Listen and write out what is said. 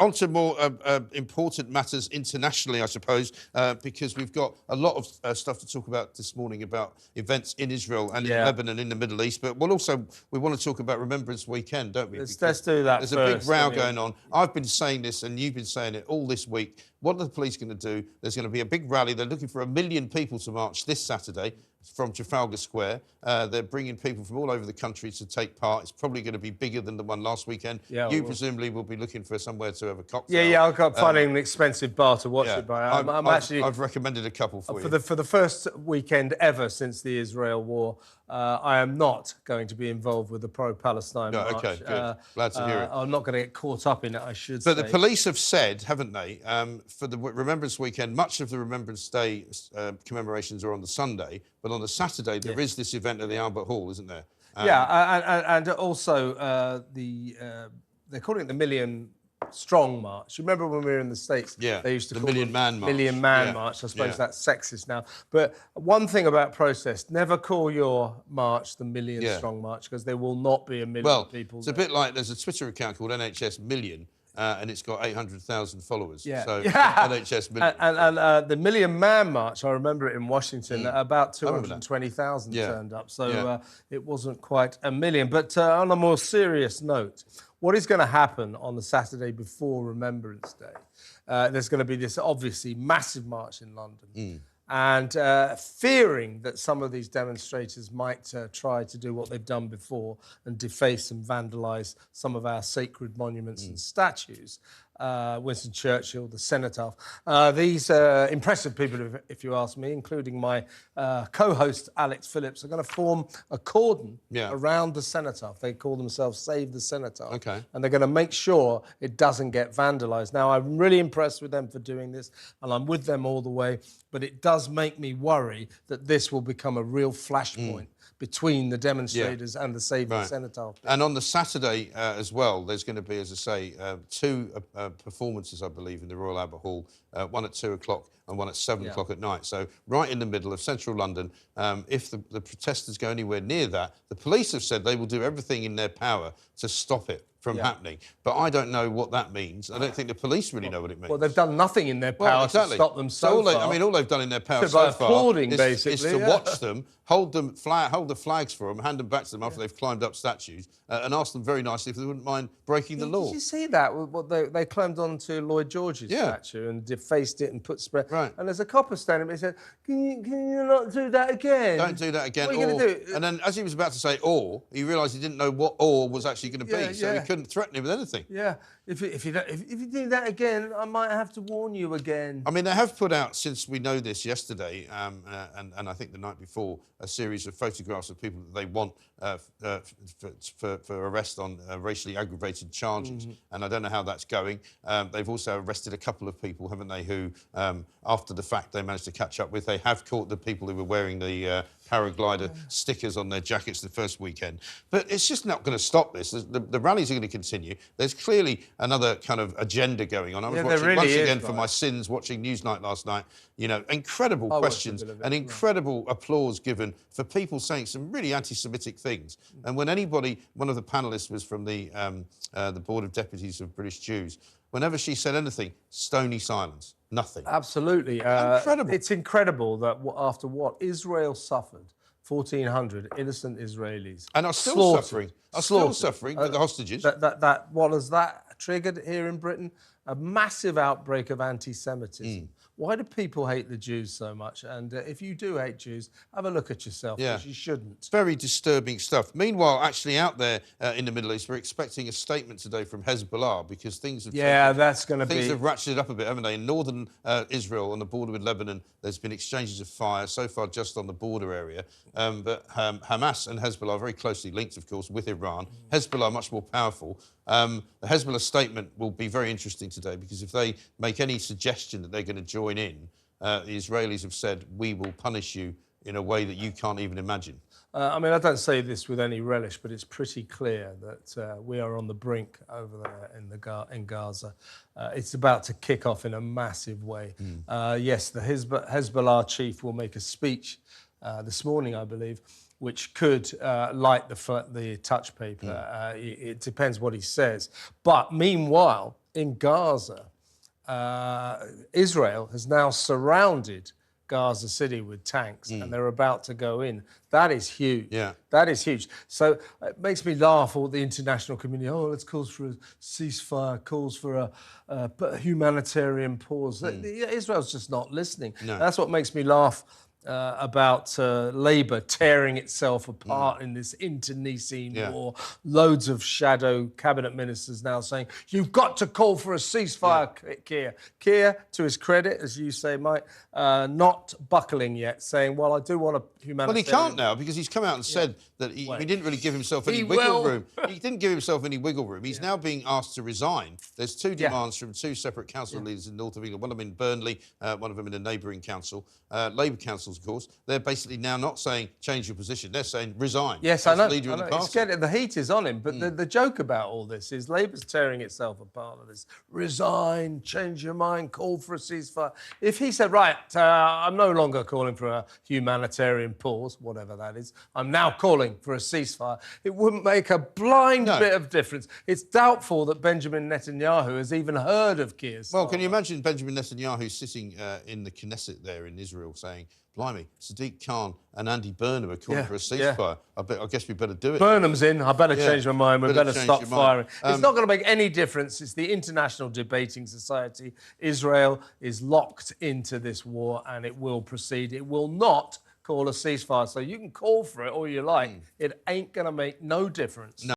on to more important matters internationally, I suppose, because we've got a lot of stuff to talk about this morning about events in Israel and in Lebanon, in the Middle East. But we want to talk about Remembrance Weekend, don't we? Let's do that There's a big row going on. I've been saying this, and you've been saying it all this week. What are the police going to do? There's going to be a big rally. They're looking for 1 million people to march this Saturday from Trafalgar Square. They're bringing people from all over the country to take part. It's probably going to be bigger than the one last weekend. Yeah, you presumably will be looking for somewhere to have a cocktail. Yeah, I've got finding an expensive bar to watch it by. I've recommended a couple for you. For the first weekend ever since the Israel war, I am not going to be involved with the pro-Palestine march. Okay, good. Glad to hear it. I'm not going to get caught up in it, I should say. But the police have said, haven't they, for the Remembrance Weekend, much of the Remembrance Day commemorations are on the Sunday, but on the Saturday there is this event at the Albert Hall, isn't there? And also they're calling it the Million Strong March. You remember when we were in the States? Yeah, they used to call Million Man March. Million Man March. I suppose that's sexist now. But one thing about protest: never call your march the Million Strong March, because there will not be 1 million people. It's a bit like there's a Twitter account called NHS Million. And it's got 800,000 followers. So NHS Million. And the Million Man March, I remember it in Washington, about 220,000 turned up. So it wasn't quite 1 million. But on a more serious note, what is going to happen on the Saturday before Remembrance Day? There's going to be this obviously massive march in London. And fearing that some of these demonstrators might try to do what they've done before and deface and vandalise some of our sacred monuments and statues, Winston Churchill, the cenotaph. These impressive people, if you ask me, including my co-host Alex Phillips, are going to form a cordon around the cenotaph. They call themselves Save the Cenotaph. Okay. And they're going to make sure it doesn't get vandalised. Now, I'm really impressed with them for doing this, and I'm with them all the way, but it does make me worry that this will become a real flashpoint between the demonstrators and the Save the Cenotaph. And on the Saturday as well, there's going to be, as I say, 2 performances, I believe, in the Royal Albert Hall, one at 2 o'clock and one at 7 o'clock at night. So right in the middle of central London. If the protesters go anywhere near that, the police have said they will do everything in their power to stop it from happening. But I don't know what that means. I don't think the police really know what it means. Well, they've done nothing in their power to stop them so far. I mean, all they've done in their power so far applauding, is to watch them, hold the flags for them, hand them back to them after they've climbed up statues, and ask them very nicely if they wouldn't mind breaking the law. Did you see that? They climbed onto Lloyd George's statue and defaced it and put spray. Right. And there's a copper standing there. He said, can you not do that again? Don't do that again. What are you going to do? And then as he was about to say "or," he realised he didn't know what "or" was actually going to be, so he couldn't threaten him with anything. Yeah, if you do that again, I might have to warn you again. I mean, they have put out, since we know this yesterday, and I think the night before, a series of photographs of people that they want for arrest on racially aggravated charges. And I don't know how that's going. They've also arrested a couple of people, haven't they, who, after the fact, they managed to catch up with. They have caught the people who were wearing the paraglider stickers on their jackets the first weekend. But it's just not going to stop this. The rallies are going to continue. There's clearly another kind of agenda going on. I was watching once again for my sins, watching Newsnight last night. You know, incredible questions and incredible applause given for people saying some really anti-Semitic things. And when one of the panellists was from the Board of Deputies of British Jews, whenever she said anything, stony silence. Nothing. Absolutely. Incredible. It's incredible that after what Israel suffered, 1,400 innocent Israelis. And are still suffering. Still suffering with the hostages. What has that triggered here in Britain? A massive outbreak of anti-Semitism. Why do people hate the Jews so much? And if you do hate Jews, have a look at yourself, because you shouldn't. It's very disturbing stuff. Meanwhile, actually out there in the Middle East, we're expecting a statement today from Hezbollah, because things have things have ratcheted up a bit, haven't they? In northern Israel, on the border with Lebanon, there's been exchanges of fire, so far just on the border area. But Hamas and Hezbollah are very closely linked, of course, with Iran. Hezbollah are much more powerful. The Hezbollah statement will be very interesting today, because if they make any suggestion that they're going to join in, the Israelis have said, we will punish you in a way that you can't even imagine. I mean, I don't say this with any relish, but it's pretty clear that we are on the brink over there in Gaza. It's about to kick off in a massive way. Yes, the Hezbollah chief will make a speech this morning, I believe, which could light the touch paper. It depends what he says. But meanwhile, in Gaza, Israel has now surrounded Gaza City with tanks and they're about to go in. That is huge. Yeah. That is huge. So it makes me laugh, all the international community, oh, let's call for a ceasefire, calls for a humanitarian pause. Israel's just not listening. No. That's what makes me laugh about Labour tearing itself apart in this internecine war. Loads of shadow cabinet ministers now saying, you've got to call for a ceasefire, Keir. Keir, to his credit, as you say, Mike, not buckling yet, saying, well, I do want a humanitarian... Well, he can't now, because he's come out and said that he didn't really give himself any wiggle room. He didn't give himself any wiggle room. He's now being asked to resign. There's two demands from two separate council leaders in the north of England, one of them in Burnley, one of them in a neighbouring council, Labour councils, of course. They're basically now not saying change your position. They're saying resign. Yes, I know. Leader in the party. It's getting, the heat is on him, but the joke about all this is Labour's tearing itself apart on this. Resign, change your mind, call for a ceasefire. If he said, right, I'm no longer calling for a humanitarian pause, whatever that is, I'm now calling for a ceasefire, it wouldn't make a blind bit of difference. It's doubtful that Benjamin Netanyahu has even heard of Keir's. Well, can you imagine Benjamin Netanyahu sitting in the Knesset there in Israel saying, blimey, Sadiq Khan and Andy Burnham are calling for a ceasefire. I guess we better do it. Burnham's in. I better change my mind. We better stop firing. It's not going to make any difference. It's the International Debating Society. Israel is locked into this war and it will proceed. It will not call a ceasefire. So you can call for it all you like. It ain't going to make no difference. No.